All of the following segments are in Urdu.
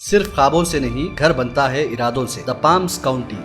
صرف خوابوں سے نہیں، گھر بنتا ہے ارادوں سے۔ دا پامس کاؤنٹی۔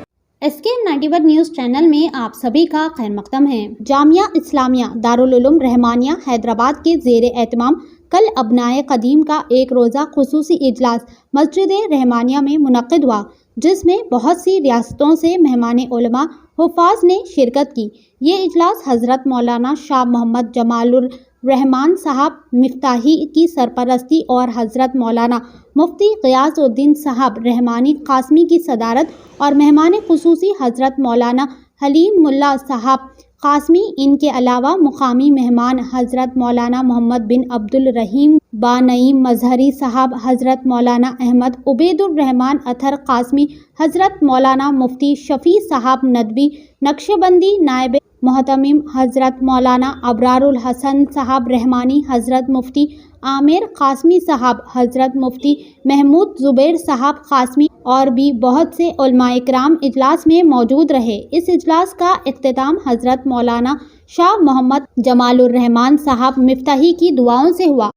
SKM 91 نیوز چینل میں آپ سبھی کا خیر مقدم ہے۔ جامعہ اسلامیہ دارالعلوم رحمانیہ حیدرآباد کے زیر اہتمام کل ابنائے قدیم کا ایک روزہ خصوصی اجلاس مسجد رحمانیہ میں منعقد ہوا، جس میں بہت سی ریاستوں سے مہمان علماء حفاظ نے شرکت کی۔ یہ اجلاس حضرت مولانا شاہ محمد جمال الرحمان صاحب مفتاحی کی سرپرستی اور حضرت مولانا مفتی غیاث الدین صاحب رحمانی قاسمی کی صدارت اور مہمان خصوصی حضرت مولانا حلیم ملا صاحب قاسمی، ان کے علاوہ مقامی مہمان حضرت مولانا محمد بن عبد الرحیم بانعیم مظہری صاحب، حضرت مولانا احمد عبید الرحمان اطہر قاسمی، حضرت مولانا مفتی شفیع صاحب ندوی نقشبندی، نائب محتمم حضرت مولانا ابرار الحسن صاحب رحمانی، حضرت مفتی عامر قاسمی صاحب، حضرت مفتی محمود زبیر صاحب قاسمی اور بھی بہت سے علماء کرام اجلاس میں موجود رہے۔ اس اجلاس کا اختتام حضرت مولانا شاہ محمد جمال الرحمان صاحب مفتاحی کی دعاؤں سے ہوا۔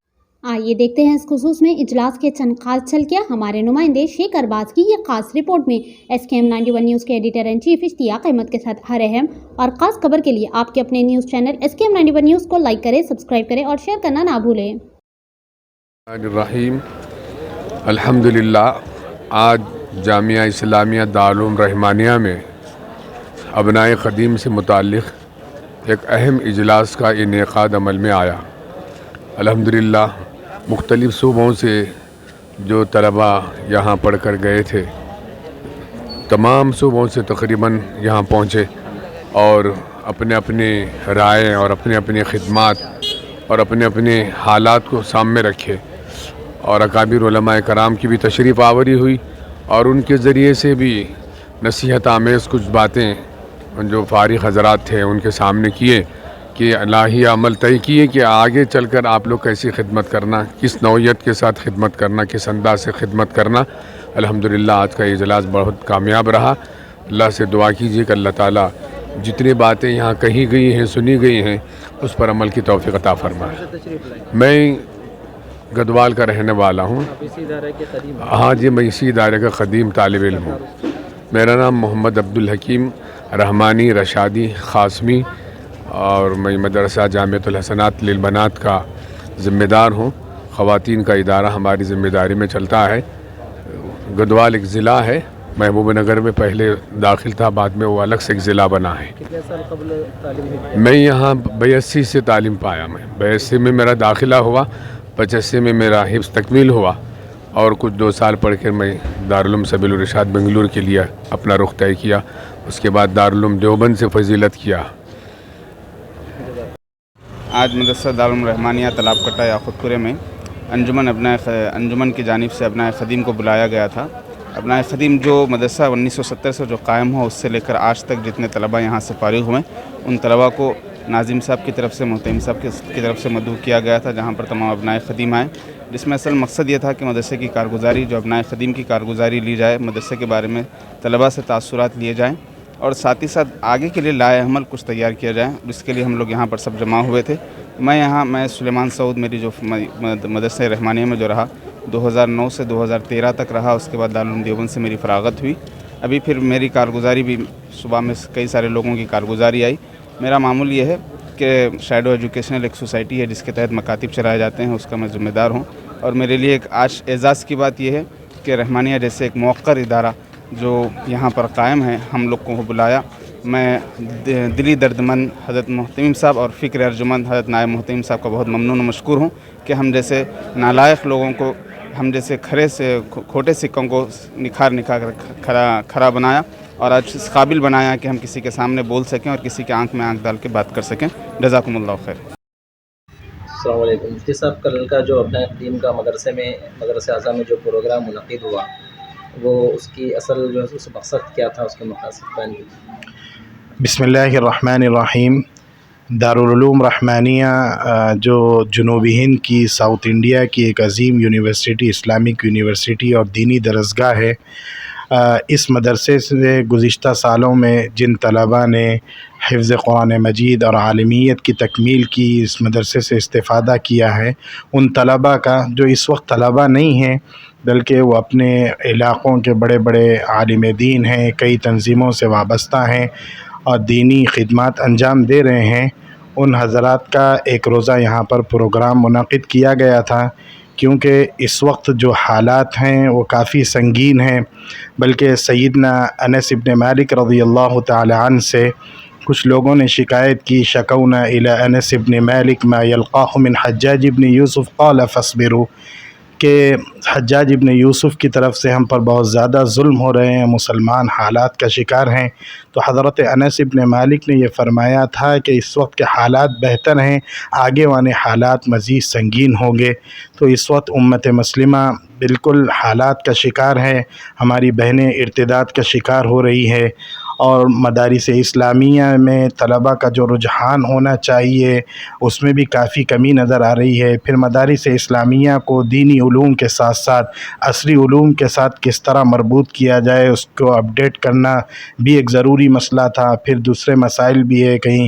آئیے دیکھتے ہیں اس خصوص میں اجلاس کے چند خاص جھلکیاں ہمارے نمائندے شیخ ارباز کی یہ خاص رپورٹ میں۔ SKM 91 نیوز کے ایڈیٹر ان چیف اشتیاق احمد کے ساتھ ہر اہم اور خاص خبر کے لیے آپ کے اپنے نیوز چینل SKM 91 نیوز کو لائک کریں، سبسکرائب کریں اور شیئر کرنا نہ بھولیں۔ الرحیم الحمدللہ، آج جامعہ اسلامیہ دارالعلوم رحمانیہ میں ابنائے قدیم سے متعلق ایک اہم اجلاس کا انعقاد عمل میں آیا۔ الحمدللہ مختلف صوبوں سے جو طلباء یہاں پڑھ کر گئے تھے، تمام صوبوں سے تقریباً یہاں پہنچے اور اپنے اپنے رائے اور اپنے اپنے خدمات اور اپنے اپنے حالات کو سامنے رکھے، اور اکابر علماء کرام کی بھی تشریف آوری ہوئی اور ان کے ذریعے سے بھی نصیحت آمیز کچھ باتیں جو فارغ حضرات تھے ان کے سامنے کیے کہ الہی عمل طے کیے کہ آگے چل کر آپ لوگ کیسی خدمت کرنا، کس نوعیت کے ساتھ خدمت کرنا، کس انداز سے خدمت کرنا۔ الحمدللہ آج کا اجلاس بہت کامیاب رہا۔ اللہ سے دعا کیجیے کہ اللہ تعالیٰ جتنی باتیں یہاں کہی گئی ہیں، سنی گئی ہیں، اس پر عمل کی توفیق عطا فرمائے۔ میں گدوال کا رہنے والا ہوں۔ ہاں جی، میں اسی ادارے کا قدیم طالب علم ہوں۔ میرا نام محمد عبدالحکیم رحمانی رشادی قاسمی اور میں مدرسہ جامعۃ الحسنات للبنات کا ذمہ دار ہوں۔ خواتین کا ادارہ ہماری ذمہ داری میں چلتا ہے۔ گدوال ایک ضلع ہے، محبوب نگر میں پہلے داخل تھا، بعد میں وہ الگ سے ایک ضلع بنا ہے۔ کتنے سال قبل تعلیم ہوئی؟ میں یہاں 82 سے تعلیم پایا۔ میں 82 میں میرا داخلہ ہوا، 85 میں میرا حفظ تکمیل ہوا اور کچھ 2 سال پڑھ کر میں دارالعلوم سبیل الرشاد بنگلور کے لیے اپنا رخ طے کیا۔ اس کے بعد دارالعلوم دیوبند سے فضیلت کیا۔ آج مدرسہ دارالعلوم رحمانیہ تالاب کٹا یاقوت پورے میں انجمن کی جانب سے ابنائے قدیم کو بلایا گیا تھا۔ ابنائے قدیم جو مدرسہ 1970 سے جو قائم ہوا، اس سے لے کر آج تک جتنے طلباء یہاں سے فارغ ہوئے، ان طلباء کو ناظم صاحب کی طرف سے، محتمم صاحب کی طرف سے مدعو کیا گیا تھا، جہاں پر تمام ابنائے قدیم آئے، جس میں اصل مقصد یہ تھا کہ مدرسے کی کارگزاری، جو ابنائے قدیم کی کارگزاری لی جائے، مدرسے کے بارے میں طلباء سے تاثرات لیے جائیں اور ساتھ ہی ساتھ آگے کے لیے لائحہ عمل کچھ تیار کیا جائے، جس کے لیے ہم لوگ یہاں پر سب جمع ہوئے تھے۔ میں سلیمان سعود، میری جو مدرسہ رحمانیہ میں جو رہا 2009 سے 2013 تک رہا، اس کے بعد دارالعلوم دیوبند سے میری فراغت ہوئی۔ ابھی پھر میری کارگزاری بھی صبح میں کئی سارے لوگوں کی کارگزاری آئی۔ میرا معمول یہ ہے کہ شیڈو ایجوکیشنل ایک سوسائٹی ہے جس کے تحت مکاتب چلائے جاتے ہیں، اس کا میں ذمہ دار ہوں، اور میرے لیے ایک آج اعزاز کی بات یہ ہے کہ رحمانیہ جیسے ایک موقر ادارہ جو یہاں پر قائم ہے، ہم لوگ کو بلایا۔ میں دلی دردمند حضرت محتمم صاحب اور فکر ارجمند حضرت نائب محتمم صاحب کا بہت ممنون و مشکور ہوں کہ ہم جیسے نالائق لوگوں کو، ہم جیسے کھوٹے سکوں کو نکھار کر کھڑا بنایا اور آج اس قابل بنایا کہ ہم کسی کے سامنے بول سکیں اور کسی کے آنکھ میں آنکھ ڈال کے بات کر سکیں۔ جزاکم اللہ خیر۔ السلام علیکم مفتی صاحب، کل کا جو ابنائے قدیم کا مدرسہ اعظم میں جو پروگرام منعقد ہوا، وہ اس کی اصل جو ہے اس مقصد کیا تھا، اس کے مقاصد بیان کیجیے۔ بسم اللہ الرحمن الرحیم۔ دارالعلوم رحمانیہ جو جنوبی ہند کی، ساؤتھ انڈیا کی ایک عظیم یونیورسٹی، اسلامک یونیورسٹی اور دینی درسگاہ ہے۔ اس مدرسے سے گزشتہ سالوں میں جن طلباء نے حفظ قرآن مجید اور عالمیت کی تکمیل کی، اس مدرسے سے استفادہ کیا ہے، ان طلباء کا جو اس وقت طلباء نہیں ہیں بلکہ وہ اپنے علاقوں کے بڑے بڑے عالم دین ہیں، کئی تنظیموں سے وابستہ ہیں اور دینی خدمات انجام دے رہے ہیں۔ ان حضرات کا ایک روزہ یہاں پر پروگرام منعقد کیا گیا تھا، کیونکہ اس وقت جو حالات ہیں وہ کافی سنگین ہیں، بلکہ سیدنا انس بن مالک رضی اللہ تعالی عنہ سے کچھ لوگوں نے شکایت کی، شکونا الی انس بن مالک ما یلقاہ من حجاج بن یوسف قال فاصبروا، کہ حجاج ابن یوسف کی طرف سے ہم پر بہت زیادہ ظلم ہو رہے ہیں، مسلمان حالات کا شکار ہیں۔ تو حضرت انس ابن مالک نے یہ فرمایا تھا کہ اس وقت کے حالات بہتر ہیں، آگے والے حالات مزید سنگین ہوں گے۔ تو اس وقت امت مسلمہ بالکل حالات کا شکار ہے، ہماری بہنیں ارتداد کا شکار ہو رہی ہے، اور مدارس اسلامیہ میں طلباء کا جو رجحان ہونا چاہیے اس میں بھی کافی کمی نظر آ رہی ہے۔ پھر مدارس اسلامیہ کو دینی علوم کے ساتھ ساتھ عصری علوم کے ساتھ کس طرح مربوط کیا جائے، اس کو اپڈیٹ کرنا بھی ایک ضروری مسئلہ تھا۔ پھر دوسرے مسائل بھی ہے، کہیں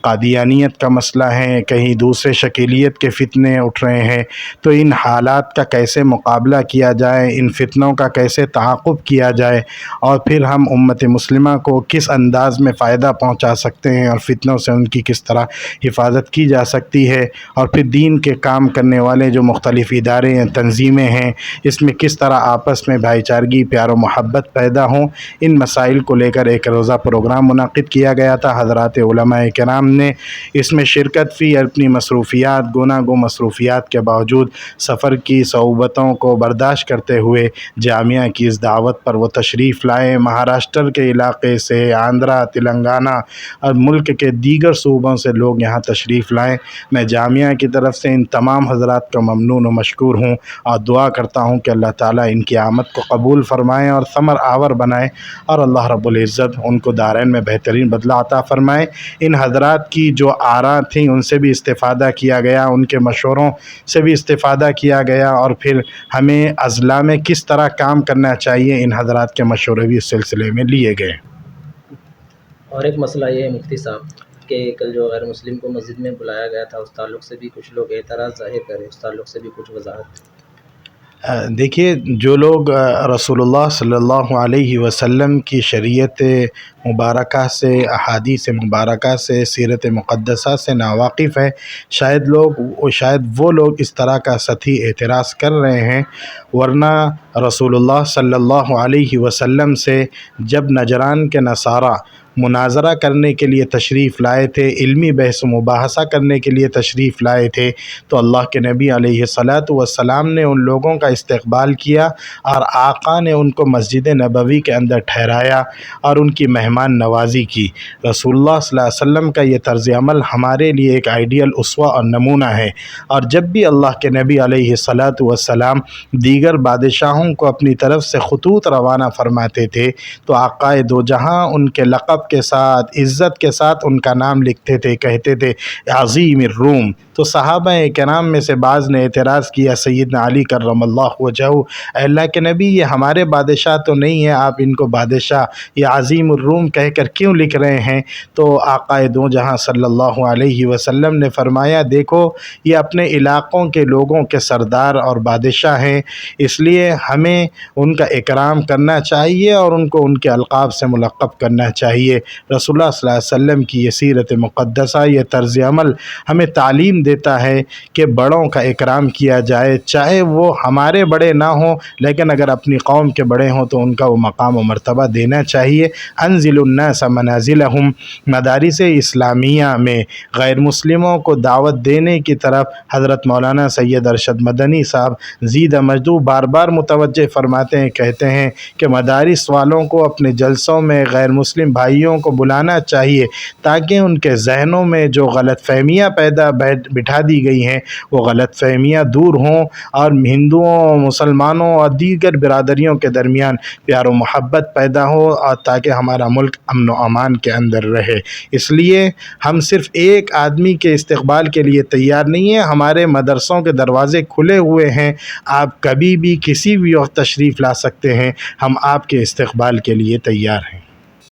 قادیانیت کا مسئلہ ہے، کہیں دوسرے شکیلیت کے فتنے اٹھ رہے ہیں۔ تو ان حالات کا کیسے مقابلہ کیا جائے، ان فتنوں کا کیسے تعاقب کیا جائے، اور پھر ہم امت مسلمہ کو کس انداز میں فائدہ پہنچا سکتے ہیں، اور فتنوں سے ان کی کس طرح حفاظت کی جا سکتی ہے، اور پھر دین کے کام کرنے والے جو مختلف ادارے ہیں، تنظیمیں ہیں، اس میں کس طرح آپس میں بھائی چارگی، پیار و محبت پیدا ہوں، ان مسائل کو لے کر ایک روزہ پروگرام منعقد کیا گیا تھا۔ حضرات علماء کرام نے اس میں شرکت کی، اپنی مصروفیات، گوناگو مصروفیات کے باوجود سفر کی صعوبتوں کو برداشت کرتے ہوئے جامعہ کی اس دعوت پر وہ تشریف لائے۔ مہاراشٹر کے علاقے سے، آندھرا، تلنگانہ اور ملک کے دیگر صوبوں سے لوگ یہاں تشریف لائے۔ میں جامعہ کی طرف سے ان تمام حضرات کا ممنون و مشکور ہوں، اور دعا کرتا ہوں کہ اللہ تعالیٰ ان کی آمد کو قبول فرمائے اور ثمر آور بنائے، اور اللہ رب العزت ان کو دارین میں بہترین بدلہ عطا فرمائے۔ ان حضرات کی جو آراء تھیں ان سے بھی استفادہ کیا گیا، ان کے مشوروں سے بھی استفادہ کیا گیا، اور پھر ہمیں اضلاع میں کس طرح کام کرنا چاہیے ان حضرات کے مشورے بھی اس سلسلے میں لیے گئے۔ اور ایک مسئلہ یہ ہے مفتی صاحب کہ کل جو غیر مسلم کو مسجد میں بلایا گیا تھا، اس تعلق سے بھی کچھ لوگ اعتراض ظاہر کرے، اس تعلق سے بھی کچھ وضاحت۔ دیکھیے، جو لوگ رسول اللہ صلی اللہ علیہ وسلم کی شریعت مبارکہ سے، احادیث مبارکہ سے، سیرت مقدسہ سے ناواقف ہے، شاید وہ لوگ اس طرح کا سطحی اعتراض کر رہے ہیں، ورنہ رسول اللہ صلی اللہ علیہ وسلم سے جب نجران کے نصارہ مناظرہ کرنے کے لیے تشریف لائے تھے، علمی بحث و مباحثہ کرنے کے لیے تشریف لائے تھے، تو اللہ کے نبی علیہ الصلاۃ والسلام نے ان لوگوں کا استقبال کیا، اور آقا نے ان کو مسجد نبوی کے اندر ٹھہرایا اور ان کی مہمان نوازی کی۔ رسول اللہ صلی اللہ علیہ وسلم کا یہ طرز عمل ہمارے لیے ایک آئیڈیل اسوہ اور نمونہ ہے، اور جب بھی اللہ کے نبی علیہ الصلاۃ والسلام دیگر بادشاہوں کو اپنی طرف سے خطوط روانہ فرماتے تھے تو آقا دو جہاں ان کے لقب کے ساتھ، عزت کے ساتھ ان کا نام لکھتے تھے، کہتے تھے عظیم الروم۔ تو صحابہ کرام میں سے بعض نے اعتراض کیا، سیدنا علی کرم اللہ وجہہ، اے اللہ کے نبی، یہ ہمارے بادشاہ تو نہیں ہیں، آپ ان کو بادشاہ یہ عظیم الروم کہہ کر کیوں لکھ رہے ہیں؟ تو آقا دو جہاں صلی اللہ علیہ وسلم نے فرمایا، دیکھو یہ اپنے علاقوں کے لوگوں کے سردار اور بادشاہ ہیں، اس لیے ہمیں ان کا اکرام کرنا چاہیے اور ان کو ان کے القاب سے ملقب کرنا چاہیے۔ رسول اللہ صلی اللہ علیہ وسلم کی یہ سیرت مقدسہ، یہ طرز عمل ہمیں تعلیم دیتا ہے کہ بڑوں کا اکرام کیا جائے، چاہے وہ ہمارے بڑے نہ ہوں، لیکن اگر اپنی قوم کے بڑے ہوں تو ان کا وہ مقام و مرتبہ دینا چاہیے۔ انزل الناس منازلہم، مدارس اسلامیہ میں غیر مسلموں کو دعوت دینے کی طرف حضرت مولانا سید ارشد مدنی صاحب زیدہ مجدو بار بار متوجہ فرماتے ہیں، کہتے ہیں کہ مدارس والوں کو اپنے جلسوں میں غیر مسلم بھائیوں کو بلانا چاہیے، تاکہ ان کے ذہنوں میں جو غلط فہمیاں بٹھا دی گئی ہیں وہ غلط فہمیاں دور ہوں، اور ہندوؤں، مسلمانوں اور دیگر برادریوں کے درمیان پیار و محبت پیدا ہو، اور تاکہ ہمارا ملک امن و امان کے اندر رہے۔ اس لیے ہم صرف ایک آدمی کے استقبال کے لیے تیار نہیں ہیں، ہمارے مدرسوں کے دروازے کھلے ہوئے ہیں، آپ کبھی بھی کسی بھی وقت تشریف لا سکتے ہیں، ہم آپ کے استقبال کے لیے تیار ہیں۔